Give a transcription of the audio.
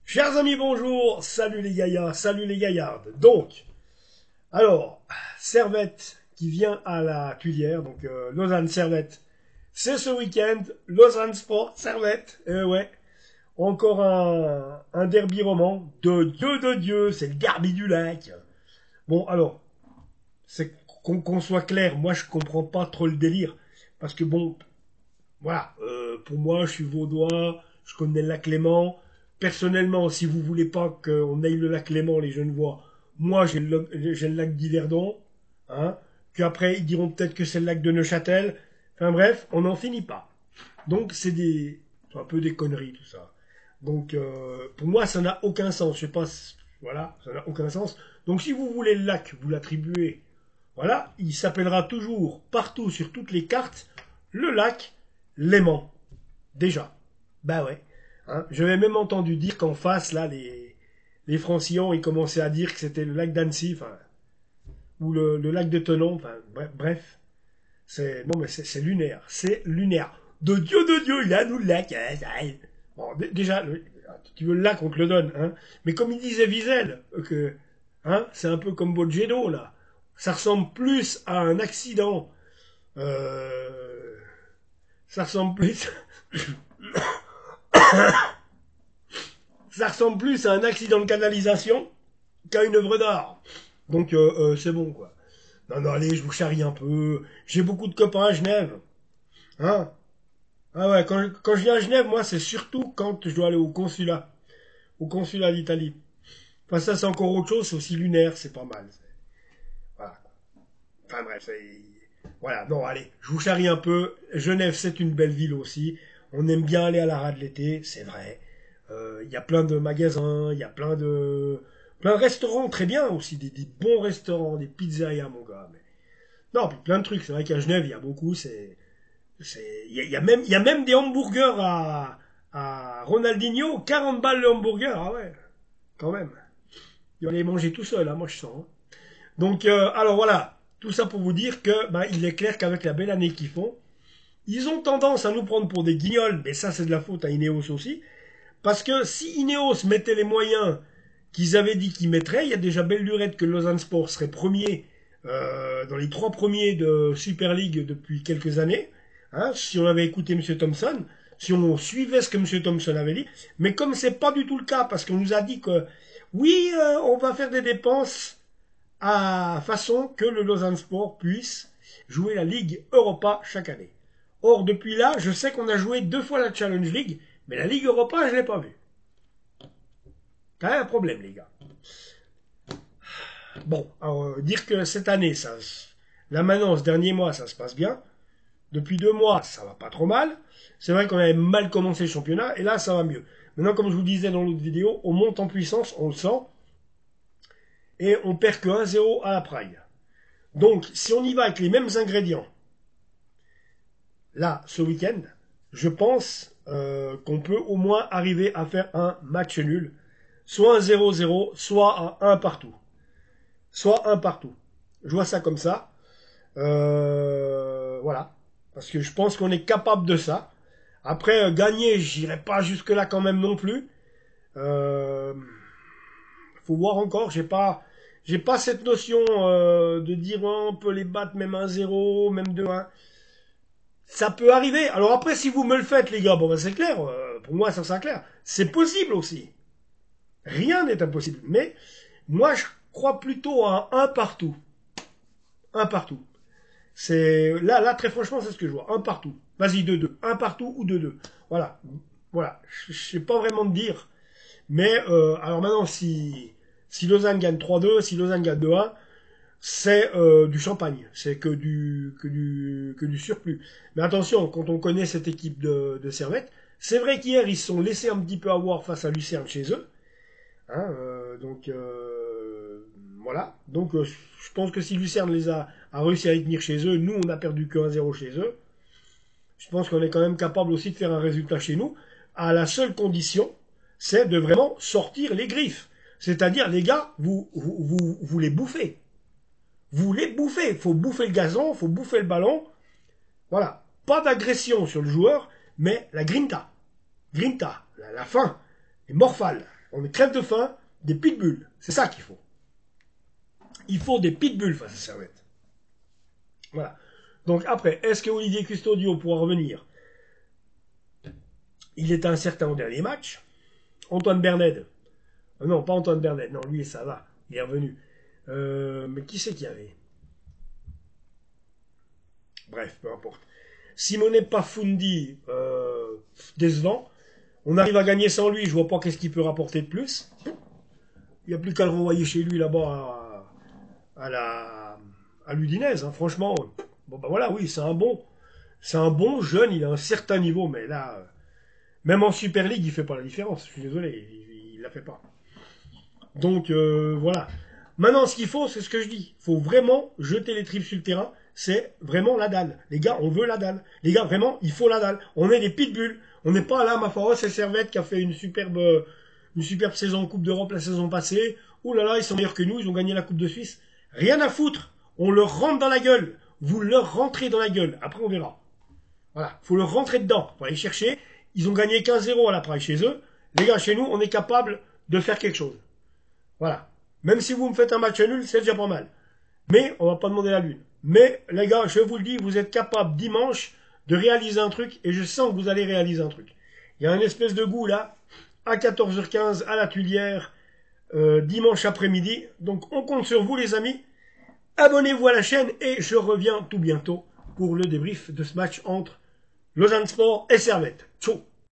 Chers amis, bonjour, salut les gaillards, salut les gaillardes. Donc, alors, Servette qui vient à la Tuilière, donc Lausanne-Servette, c'est ce week-end, Lausanne Sport, Servette, ouais, encore un derby roman, de Dieu, c'est le Derby du lac. Bon, alors, c'est qu'on soit clair, moi je comprends pas trop le délire, parce que bon, voilà, pour moi, je suis vaudois, je connais le lac Léman. Personnellement, si vous voulez pas qu'on aille le lac Léman, les Genevois, moi j'ai le lac d'Yverdon, hein. Puis après, ils diront peut-être que c'est le lac de Neuchâtel. Enfin bref, on n'en finit pas. Donc c'est un peu des conneries tout ça. Donc pour moi, ça n'a aucun sens. Je sais pas, voilà, ça n'a aucun sens. Donc si vous voulez le lac, vous l'attribuez. Voilà, il s'appellera toujours partout sur toutes les cartes le lac Léman. Déjà. Bah ouais. Hein. J'avais même entendu dire qu'en face, là, les Francillons, ils commençaient à dire que c'était le lac d'Annecy, enfin, ou le lac de Tenon, enfin, bref. C'est, bon, mais c'est lunaire. C'est lunaire. De Dieu, il a nous le lac. Bon, déjà, tu veux le lac, on te le donne, hein. Mais comme il disait Wiesel, que, hein, c'est un peu comme Bolgedo, là. Ça ressemble plus à un accident. Euh, ça ressemble plus. Ça ressemble plus à un accident de canalisation qu'à une œuvre d'art. Donc c'est bon quoi. Non, non, allez, je vous charrie un peu. J'ai beaucoup de copains à Genève. Hein. Ah ouais, quand je viens à Genève, moi, c'est surtout quand je dois aller au consulat. Au consulat d'Italie. Enfin, ça, c'est encore autre chose, c'est aussi lunaire, c'est pas mal. Voilà. Enfin bref, voilà, non, allez, je vous charrie un peu. Genève, c'est une belle ville aussi. On aime bien aller à la rade l'été, c'est vrai. Il y a plein de magasins, il y a plein de restaurants très bien aussi, des bons restaurants, des pizzerias, mon gars. Mais... non, puis plein de trucs. C'est vrai qu'à Genève, il y a beaucoup. Il y a même des hamburgers à Ronaldinho, 40 balles le hamburger. Ah ouais, quand même. Il va les manger tout seul, hein, moi je sens. Hein. Donc, alors voilà, tout ça pour vous dire que, bah, il est clair qu'avec la belle année qu'ils font, ils ont tendance à nous prendre pour des guignols, mais ça c'est de la faute à Ineos aussi. Parce que si Ineos mettait les moyens qu'ils avaient dit qu'ils mettraient, il y a déjà belle lurette que Lausanne Sport serait premier dans les trois premiers de Super League depuis quelques années. Hein, si on avait écouté M. Thompson, si on suivait ce que M. Thompson avait dit. Mais comme c'est pas du tout le cas, parce qu'on nous a dit que oui, on va faire des dépenses à façon que le Lausanne Sport puisse jouer la Ligue Europa chaque année. Or, depuis là, je sais qu'on a joué 2 fois la Challenge League, mais la Ligue Europa, je l'ai pas vue. Quand même un problème, les gars. Bon, alors, dire que cette année, là maintenant, ce dernier mois, ça se passe bien. Depuis 2 mois, ça va pas trop mal. C'est vrai qu'on avait mal commencé le championnat, et là, ça va mieux. Maintenant, comme je vous disais dans l'autre vidéo, on monte en puissance, on le sent, et on perd que 1-0 à la Praille. Donc, si on y va avec les mêmes ingrédients, là, ce week-end, je pense qu'on peut au moins arriver à faire un match nul. Soit un 0-0, soit un 1 partout. Soit un partout. Je vois ça comme ça. Voilà. Parce que je pense qu'on est capable de ça. Après, gagner, j'irai pas jusque-là quand même non plus. Faut voir encore. J'ai pas cette notion de dire oh, on peut les battre même 1-0, même 2-1. Ça peut arriver. Alors après, si vous me le faites, les gars, bon ben c'est clair. Pour moi, ça sera clair. C'est possible aussi. Rien n'est impossible. Mais moi, je crois plutôt à un partout. Un partout. C'est là, très franchement, c'est ce que je vois. Un partout. Vas-y, 2-2. Un partout ou 2-2. Voilà. Voilà. Je sais pas vraiment te dire. Mais alors maintenant, si Lausanne gagne 3-2, si Lausanne gagne 2-1, c'est du champagne. C'est que du surplus. Mais attention, quand on connaît cette équipe de Servette, c'est vrai qu'hier, ils se sont laissés un petit peu avoir face à Lucerne chez eux. Hein, donc voilà. Donc je pense que si Lucerne a réussi à les tenir chez eux, nous on a perdu que 1-0 chez eux. Je pense qu'on est quand même capable aussi de faire un résultat chez nous, à la seule condition, c'est de vraiment sortir les griffes. C'est-à-dire, les gars, vous les bouffez. Vous les bouffez. Faut bouffer le gazon, faut bouffer le ballon. Voilà. Pas d'agression sur le joueur, mais la grinta. Grinta, la faim, les morphales. On est crève de faim, des pitbulls. C'est ça qu'il faut. Il faut des pitbulls face à Servette. Voilà. Donc après, est-ce que Olivier Custodio pourra revenir? Il est incertain au dernier match. Antoine Berned. Non, pas Antoine Berned. Non, lui, ça va. Il est revenu. Mais qui c'est qu'il y avait? Bref, peu importe. Simone Pafundi, décevant. On arrive à gagner sans lui, je vois pas qu'est-ce qu'il peut rapporter de plus. Il n'y a plus qu'à le renvoyer chez lui là-bas à l'Udinese. Hein. Franchement, bon bah voilà, oui, c'est un bon jeune, il a un certain niveau, mais là, même en Super League, il fait pas la différence. Je suis désolé, il la fait pas. Donc voilà. Maintenant, ce qu'il faut, c'est ce que je dis. Il faut vraiment jeter les tripes sur le terrain. C'est vraiment la dalle. Les gars, on veut la dalle. Les gars, vraiment, il faut la dalle. On est des pitbulls. On n'est pas là, ma foi, c'est Servette qui a fait une superbe saison en Coupe d'Europe la saison passée. Ouh là là, ils sont meilleurs que nous, ils ont gagné la Coupe de Suisse. Rien à foutre. On leur rentre dans la gueule. Vous leur rentrez dans la gueule. Après, on verra. Voilà. Faut leur rentrer dedans. Faut aller chercher. Ils ont gagné 15-0 à la Praille chez eux. Les gars, chez nous, on est capable de faire quelque chose. Voilà. Même si vous me faites un match nul, c'est déjà pas mal. Mais on va pas demander la lune. Mais les gars, je vous le dis, vous êtes capables dimanche de réaliser un truc et je sens que vous allez réaliser un truc. Il y a une espèce de goût là, à 14h15 à la Tuilière, dimanche après-midi. Donc on compte sur vous les amis. Abonnez-vous à la chaîne et je reviens tout bientôt pour le débrief de ce match entre Lausanne Sport et Servette. Ciao.